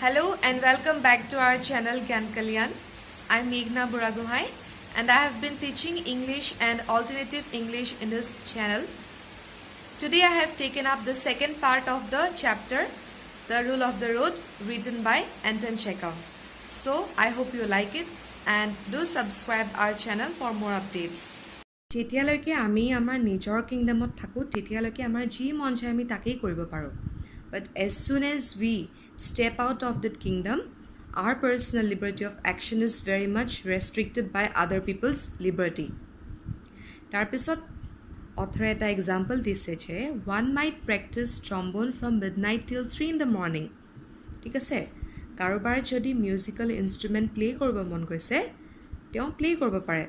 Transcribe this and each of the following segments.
Hello and welcome back to our channel Gyan Kalyan. I'm Meghna Buragohai and I have been teaching English and alternative English in this channel. Today I have taken up the second part of the chapter, The Rule of the Road, written by Anton Chekhov. So I hope you like it and do subscribe our channel for more updates. যেতিয়ালৈকে আমি আমাৰ নিজৰ কিংডমত থাকো তেতিয়ালৈকে আমাৰ যি মন যায় আমি তাকেই কৰিব পাৰো but as soon as we step out of that kingdom our personal liberty of action is very much restricted by other people's liberty তাৰ পিছত author এটা example দিছে যে one might practice trombone from midnight till 3 in the morning ঠিক আছে কাৰোবাৰ যদি musical ইনস্ট্ৰুমেন্ট play কৰিব মন গৈছে তেওঁ প্লে কৰিব পাৰে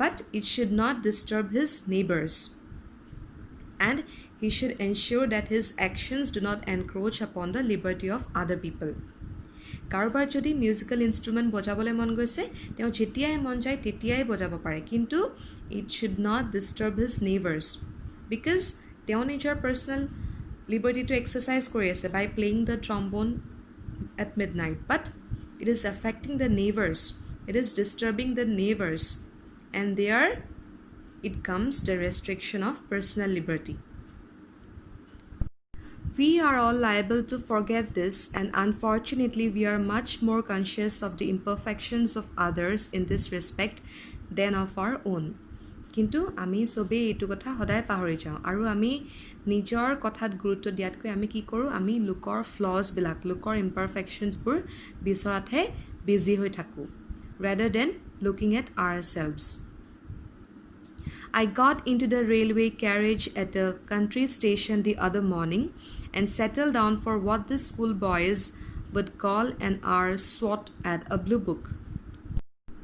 but it should not disturb his neighbors and he should ensure that his actions do not encroach upon the liberty of other people কাৰোবাৰ যদি মিউজিক্যাল ইনস্ট্ৰুমেন্ট বজাবলৈ মন গৈছে তেওঁ যেতিয়াই মন যায় তেতিয়াই বজাব পাৰে কিন্তু it should not disturb his neighbors because তেওঁ নিজৰ personal liberty to exercise কৰি আছে by playing the trombone at midnight but it is affecting the neighbors it is disturbing the neighbors and there it comes the restriction of personal liberty. We are all liable to forget this and unfortunately we are much more conscious of the imperfections of others in this respect than of our own. কিন্তু আমি সবে এইটো কথা সদায় পাহৰি যাওঁ আৰু আমি নিজৰ কথাত গুৰুত্ব দিয়াতকৈ আমি কি কৰোঁ আমি লোকৰ ফ্লজবিলাক লোকৰ ইম্পাৰফেকশ্যনছবোৰ বিচৰাতহে বিজি হৈ থাকোঁ rather than looking at ourselves. I got into the railway carriage at a country station the other morning and settled down for what the schoolboys would call an hour swat at a blue book.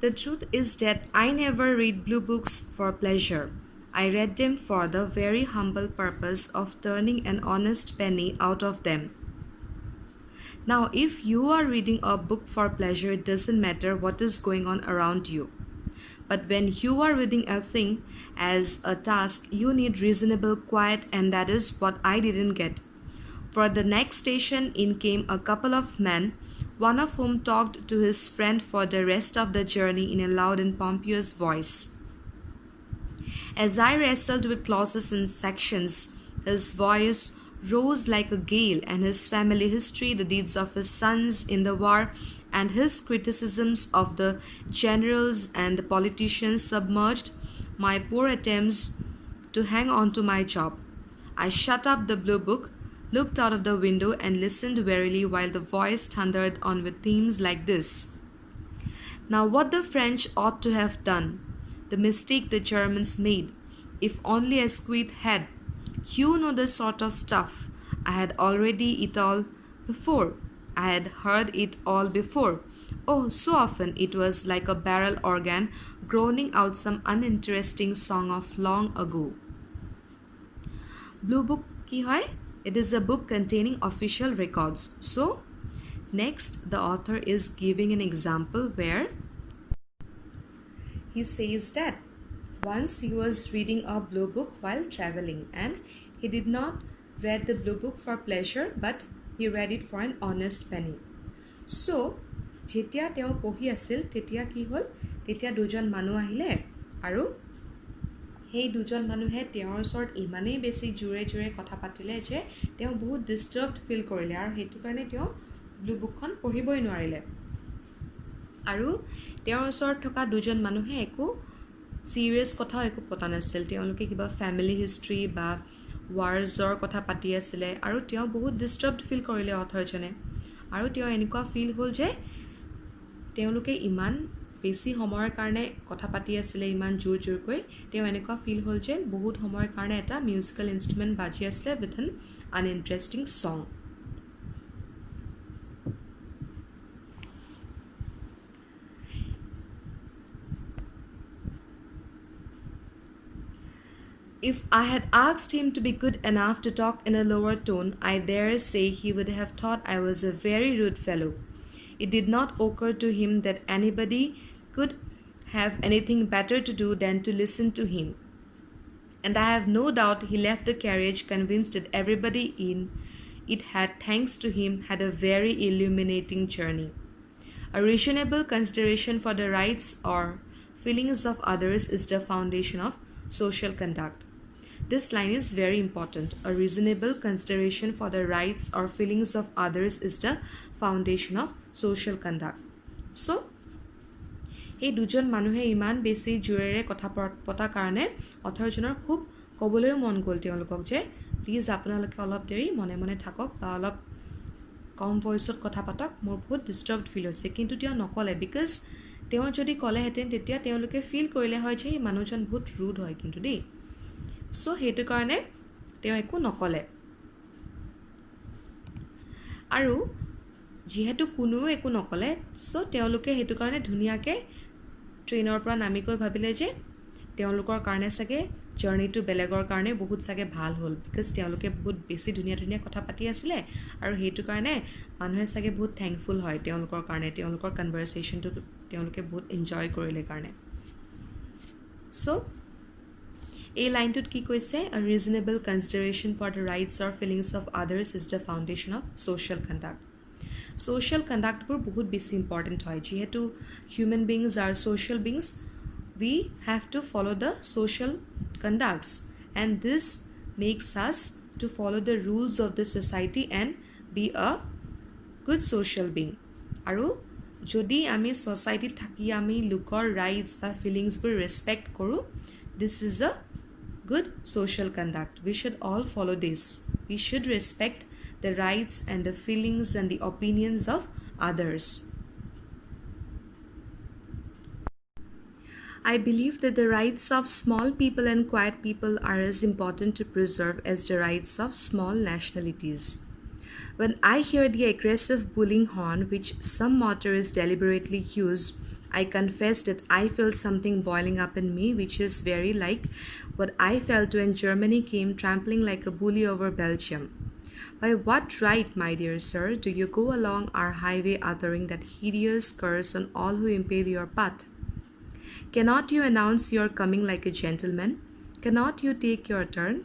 The truth is that I never read blue books for pleasure. I read them for the very humble purpose of turning an honest penny out of them. Now, if you are reading a book for pleasure, it doesn't matter what is going on around you. But when you are reading a thing as a task, you need reasonable quiet and that is what I didn't get. For the next station in came a couple of men, one of whom talked to his friend for the rest of the journey in a loud and pompous voice. As I wrestled with clauses and sections, his voice rose like a gale and his family history, the deeds of his sons in the war, and his criticisms of the generals and the politicians submerged my poor attempts to hang on to my job. I shut up the blue book, looked out of the window and listened wearily while the voice thundered on with themes like this. Now what the French ought to have done, the mistake the Germans made, if only I squeezed head. You know the sort of stuff. I had already it all before. I had heard it all before. Oh, so often it was like a barrel organ groaning out some uninteresting song of long ago. Blue book ki hoy? It is a book containing official records. So, next the author is giving an example where he says that once he was reading a blue book while traveling and he did not read the blue book for pleasure but he read it for an honest penny. So, যেতিয়া তেওঁ পঢ়ি আছিল তেতিয়া কি হ'ল তেতিয়া দুজন মানুহ আহিলে আৰু সেই দুজন মানুহে তেওঁৰ ওচৰত ইমানেই বেছি জোৰে জোৰে কথা পাতিলে যে তেওঁ বহুত ডিস্টাৰ্বড ফিল কৰিলে আৰু সেইটো কাৰণে তেওঁ ব্লু বুকখন পঢ়িবই নোৱাৰিলে আৰু তেওঁৰ ওচৰত থকা দুজন মানুহে একো সিৰিয়াছ কথা একো পতা নাছিল তেওঁলোকে কিবা ফ্যামিলি হিষ্ট্ৰী বা ৱাৰ্ছৰ কথা পাতি আছিলে আৰু তেওঁ বহুত ডিস্টাৰ্বড ফিল কৰিলে অথৰজনে আৰু তেওঁ এনেকুৱা ফিল হ'ল যে তেওঁলোকে ইমান বেছি সময়ৰ কাৰণে কথা পাতি আছিলে ইমান জোৰ জোৰকৈ তেওঁ এনেকুৱা ফিল হ'ল যে বহুত সময়ৰ কাৰণে এটা মিউজিক্যাল ইনস্ট্ৰুমেন্ট বাজি আছিলে with an uninteresting song If I had asked him to be good enough to talk in a lower tone, I dare say he would have thought I was a very rude fellow. It did not occur to him that anybody could have anything better to do than to listen to him. And I have no doubt he left the carriage convinced that everybody in it had, thanks to him, had a very illuminating journey. A reasonable consideration for the rights or feelings of others is the foundation of social conduct. This line is very important. A reasonable consideration for the rights or feelings of others is the foundation of social conduct. So, এই দুজন মানুহে ইমান বেছি জোৰেৰে কথা পতা কাৰণে অথৰজনৰ খুব ক'বলৈও মন গ'ল তেওঁলোকক যে প্লিজ আপোনালোকে অলপ দেৰি মনে মনে থাকক বা অলপ কম ভইচত কথা পাতক, মোৰ বহুত ডিষ্টাৰ্বড ফিল হৈছে। কিন্তু তেওঁ নক'লে, বিকজ তেওঁ যদি ক'লেহেঁতেন তেতিয়া তেওঁলোকে ফিল কৰিলে হয় যে এই মানুহজন বহুত ৰুড হয় কিন্তু দেই। চ' সেইটো কাৰণে তেওঁ একো নক'লে। আৰু যিহেতু কোনোও একো নক'লে, চ' তেওঁলোকে সেইটো কাৰণে ধুনীয়াকৈ ট্ৰেইনৰ পৰা নামি গৈ ভাবিলে যে তেওঁলোকৰ কাৰণে চাগে জাৰ্ণিটো বেলেগৰ কাৰণে বহুত চাগে ভাল হ'ল, বিকজ তেওঁলোকে বহুত বেছি ধুনীয়া ধুনীয়া কথা পাতি আছিলে আৰু সেইটো কাৰণে মানুহে চাগে বহুত থেংকফুল হয় তেওঁলোকৰ কাৰণে, তেওঁলোকৰ কনভাৰচেশ্যনটো তেওঁলোকে বহুত এনজয় কৰিলে কাৰণে। চ' এই লাইনটোত কি কৈছে? A reasonable consideration for the rights or feelings of others is the foundation of social conduct. Social কণ্ডাক্টবোৰ বহুত বেছি ইম্পৰ্টেণ্ট হয়। যিহেতু human beings are social beings, we have to follow the social conducts, and this makes us to follow the rules of the society and be a good social being. আৰু যদি আমি ছ'চাইটিত থাকি আমি লোকৰ ৰাইটছ বা ফিলিংছবোৰ respect কৰোঁ, this is a good social conduct. We should all follow this. We should respect the rights and the feelings and the opinions of others. I believe that the rights of small people and quiet people are as important to preserve as the rights of small nationalities. When I hear the aggressive bullying horn which some motorists deliberately use, I confess that I feel something boiling up in me, which is very like what I felt when Germany came trampling like a bully over Belgium. By what right, my dear sir, do you go along our highway uttering that hideous curse on all who impede your path? Cannot you announce your coming like a gentleman? Cannot you take your turn?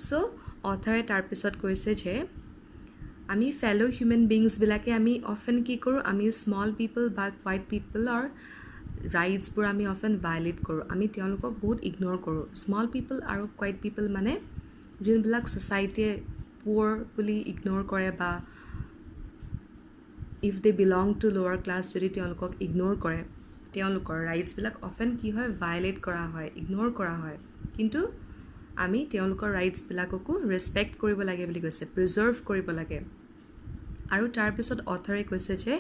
So, author তাৰ পিছত কৈছে যে আমি ফেলো human বিংছবিলাকে আমি often কি কৰোঁ, আমি small people বা হোৱাইট পিপলৰ ৰাইটছবোৰ আমি অফেন ভায়লেট কৰোঁ, আমি তেওঁলোকক বহুত ইগন'ৰ কৰোঁ। স্মল পিপল আৰু হোৱাইট পিপল মানে যোনবিলাক ছ'চাইটিয়ে পুৱাৰ বুলি ইগন'ৰ কৰে বা if they belong to lower class যদি তেওঁলোকক ইগন'ৰ কৰে, তেওঁলোকৰ ৰাইটছবিলাক অফেন কি হয়, ভায়লেট কৰা হয়, ইগন'ৰ কৰা হয়। কিন্তু আমি তেওঁলোকৰ ৰাইটছবিলাককো ৰেচপেক্ট কৰিব লাগে বুলি কৈছে, প্ৰিজাৰ্ভ কৰিব লাগে। আৰু তাৰপিছত অথৰে কৈছে যে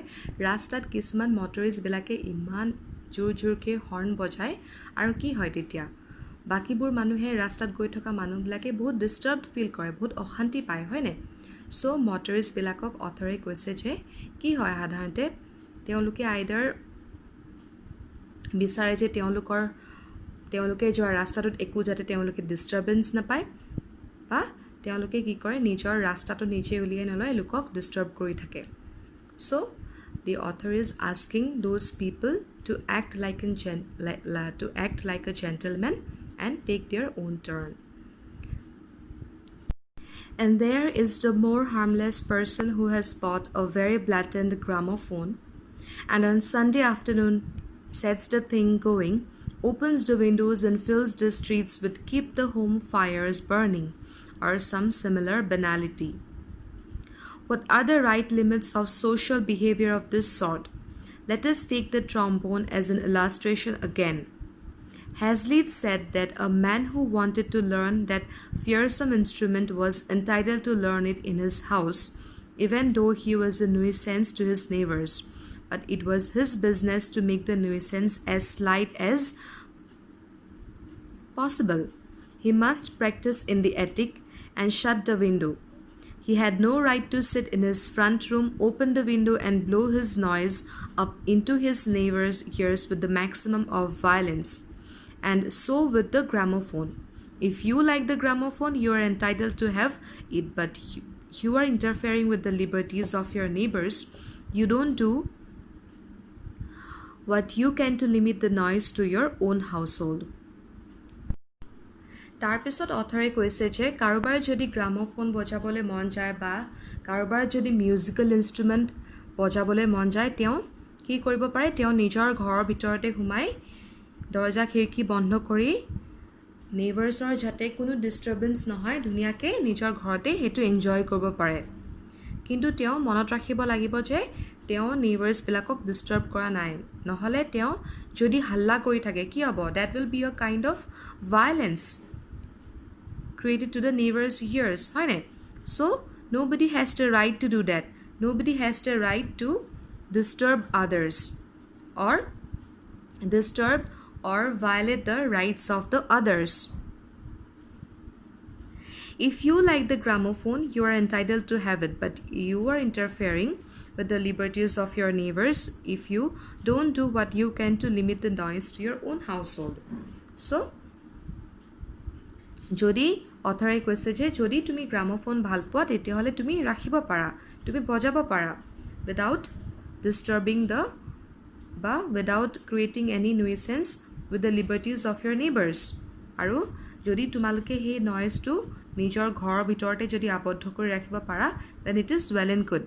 ৰাস্তাত কিছুমান মটৰিষ্টবিলাকে ইমান জোৰ জোৰকৈ হৰ্ণ বজায় আৰু কি হয় তেতিয়া বাকীবোৰ মানুহে ৰাস্তাত গৈ থকা মানুহবিলাকে বহুত ডিষ্টাৰ্বড ফিল কৰে, বহুত অশান্তি পায়, হয়নে? চ' মটৰিষ্টবিলাকক অথৰে কৈছে যে কি হয় সাধাৰণতে তেওঁলোকে আইদাৰ বিচাৰে যে তেওঁলোকে যোৱা ৰাস্তাটোত একো যাতে তেওঁলোকে ডিষ্টাৰ্বেঞ্চ নাপায় বা তেওঁলোকে কি কৰে নিজৰ ৰাস্তাটো নিজে উলিয়াই নলয়, লোকক ডিষ্টাৰ্ব কৰি থাকে। চ' the author is asking those people to act like a gentleman and take their own turn. And there is the more harmless person who has bought a very blatant gramophone and on Sunday afternoon sets the thing going, opens the windows and fills the streets with "Keep the Home Fires Burning" or some similar banality. What are the right limits of social behavior of this sort? Let us take the trombone as an illustration again. Hazlitt said that a man who wanted to learn that fearsome instrument was entitled to learn it in his house, even though he was a nuisance to his neighbors. But it was his business to make the nuisance as slight as possible. He must practice in the attic and shut the window. He had no right to sit in his front room, open the window and blow his noise up into his neighbor's ears with the maximum of violence. And so with the gramophone. If you like the gramophone, you are entitled to have it, but you are interfering with the liberties of your neighbors. You don't do what you can to limit the noise to your own household. তাৰপিছত অথৰে কৈছে যে কাৰোবাৰ যদি gramophone বজাবলৈ মন যায় বা কাৰোবাৰ যদি মিউজিকেল ইনষ্ট্ৰুমেণ্ট বজাবলৈ মন যায় তেওঁ কি কৰিব পাৰে তেওঁ নিজৰ ঘৰৰ ভিতৰতে সোমাই দৰজা খিৰিকী বন্ধ কৰি নেইবাৰ্ছৰ যাতে কোনো ডিষ্টাৰ্বেঞ্চ নহয় ধুনীয়াকৈ নিজৰ ঘৰতে সেইটো এনজয় কৰিব পাৰে কিন্তু তেওঁ মনত ৰাখিব লাগিব যে তেওঁ নেইবাৰ্ছবিলাকক ডিষ্টাৰ্ব কৰা নাই নহ'লে তেওঁ যদি হাল্লা কৰি থাকে কি হ'ব that will be a kind of violence created to the neighbor's ears, right? So nobody has the right to do that. Nobody has the right to disturb others or disturb or violate the rights of the others. If you like the gramophone, you are entitled to have it, but you are interfering with the liberties of your neighbors if you don't do what you can to limit the noise to your own household. So যদি অথৰে কৈছে যে যদি তুমি gramophone ভাল পোৱা তেতিয়াহ'লে তুমি ৰাখিব পাৰা তুমি বজাব পাৰা উইদাউট ডিষ্টাৰ্বিং দ্য বা without creating any nuisance with the liberties of your neighbours আৰু যদি তোমালোকে সেই নইজটো নিজৰ ঘৰৰ ভিতৰতে যদি আবদ্ধ কৰি ৰাখিব পাৰা then it is well and good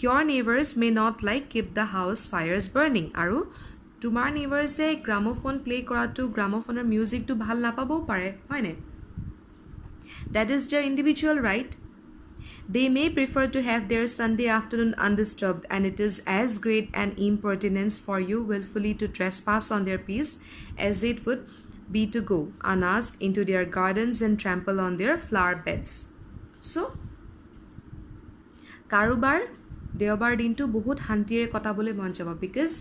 your neighbours may not like keep the house fires burning আৰু তোমাৰ নেইবাৰ্ছে গ্ৰামোফোন প্লে কৰাটো গ্ৰামোফোনৰ মিউজিকটো ভাল নাপাবও পাৰে হয়নে That is their individual right. They may prefer to have their Sunday afternoon undisturbed, and it is as great an impertinence for you willfully to trespass on their peace as it would be to go unasked into their gardens and trample on their flower beds. So, কাৰোবাৰ দেওবাৰ দিনটো বহুত শান্তিৰে কটাবলৈ মন যাব because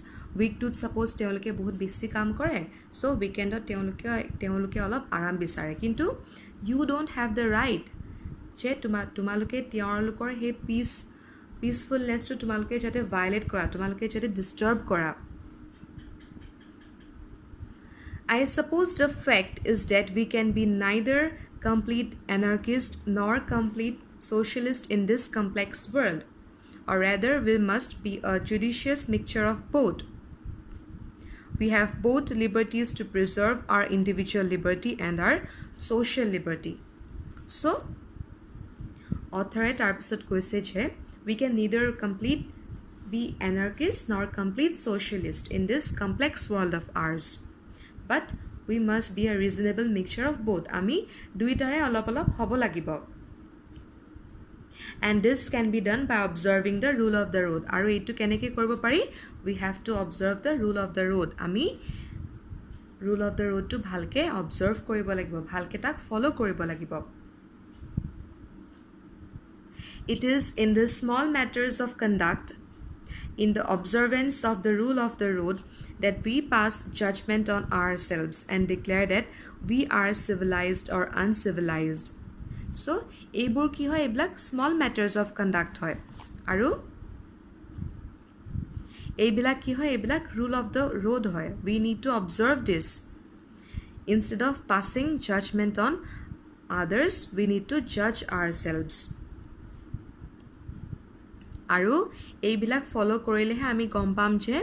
উইকটোত suppose তেওঁলোকে বহুত বেছি কাম কৰে চ' উইকেণ্ডত তেওঁলোকে অলপ আৰাম বিচাৰে কিন্তু you don't have the right যে তোমালোকে তেওঁলোকৰ সেই পিচফুলনেছটো তোমালোকে যাতে ভাইলেট কৰা তোমালোকে যাতে ডিষ্টাৰ্ব কৰা I suppose the fact is that we can be neither complete anarchist nor complete socialist in this complex world, or rather we must be a judicious mixture of both. We have both liberties to preserve our individual liberty and our social liberty. So, author tarpisot koise je we can neither be anarchist nor complete socialist in this complex world of ours. But we must be a reasonable mixture of both. Ami duitare olop hobo lagibo. And this can be done by observing the rule of the road. Aru etu keneke koribo pari? We have to observe the rule of the road. Ami rule of the road to bhalke observe koribo lagibo. Bhalke tak follow koribo lagibo. It is in the small matters of conduct, in the observance of the rule of the road, that we pass judgment on ourselves and declare that we are civilized or uncivilized. So, এইবোৰ কি হয় এইবিলাক small matters of conduct হয় আৰু এইবিলাক কি হয় এইবিলাক ৰুল অফ দ্য ৰোড হয় উই নিড টু অবজাৰ্ভ দিছ instead of passing judgement on others we need to জাজ আৱাৰছেলভছ আৰু এইবিলাক ফ'ল' কৰিলেহে আমি গম পাম যে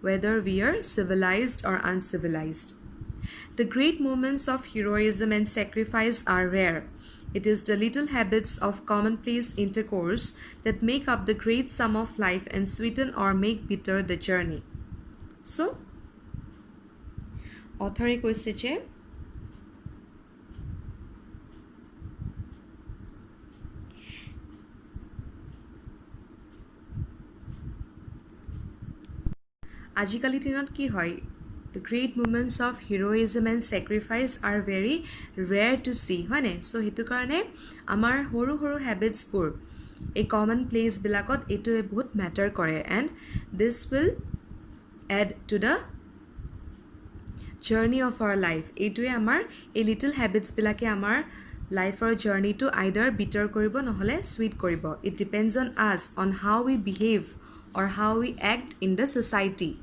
whether we are civilized or uncivilized. The great moments of heroism and sacrifice are rare. It is the little habits of commonplace intercourse that make up the great sum of life and sweeten or make bitter the journey. So, author koise je আজিকালি দিনত কি হয় the great moments of heroism and sacrifice are very rare to see হয়নে so হেতু কাৰণে আমাৰ সৰু সৰু habitsবোৰ এই common place বিলাকত এটো বহুত matter কৰে and this will add to the journey of our life এটোৱে আমাৰ এই little habits বিলাকে আমাৰ লাইফৰ জাৰ্নিটো either bitter কৰিব নহলে sweet কৰিব it depends on us on how we behave or how we act in the society.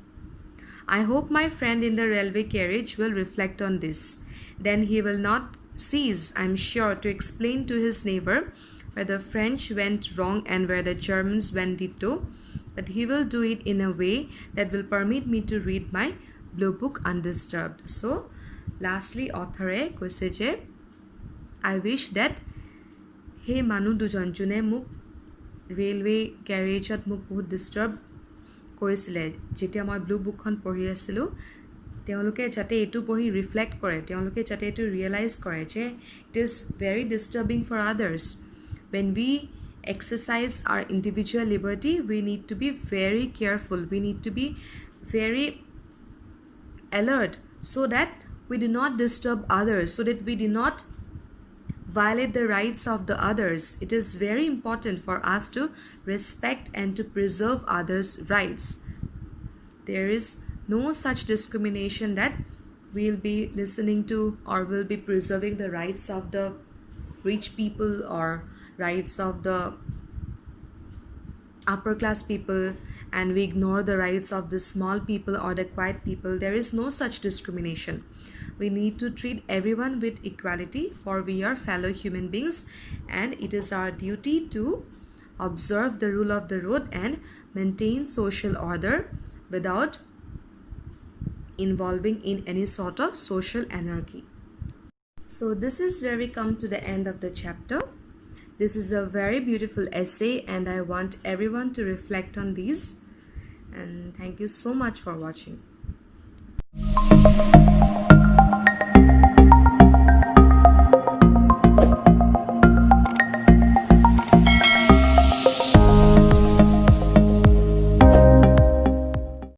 I hope my friend in the railway carriage will reflect on this. Then he will not cease, I'm sure, to explain to his neighbor where the French went wrong and where the Germans went ditto. But he will do it in a way that will permit me to read my blue book undisturbed. So, lastly অথৰে কৈছে যে I which date সেই মানুহ দুজন যোনে মোক railway গেৰেজত মোক বহুত ডিষ্টাৰ্ব কৰিছিলে যেতিয়া মই ব্লু বুকখন পঢ়ি আছিলোঁ তেওঁলোকে যাতে এইটো পঢ়ি ৰিফ্লেক্ট কৰে তেওঁলোকে যাতে এইটো ৰিয়েলাইজ কৰে যে it is very disturbing for others when we exercise our individual liberty we need to be very careful we need to be very alert so that we do not disturb others so that we do not violate the rights of the others it is very important for us to respect and to preserve others rights there is no such discrimination that we'll be listening to or will be preserving the rights of the rich people or rights of the upper class people and we ignore the rights of the small people or the quiet people there is no such discrimination we need to treat everyone with equality for we are fellow human beings and it is our duty to observe the rule of the road and maintain social order without involving in any sort of social anarchy. So this is where we come to the end of the chapter. This is a very beautiful essay and I want everyone to reflect on these and thank you so much for watching.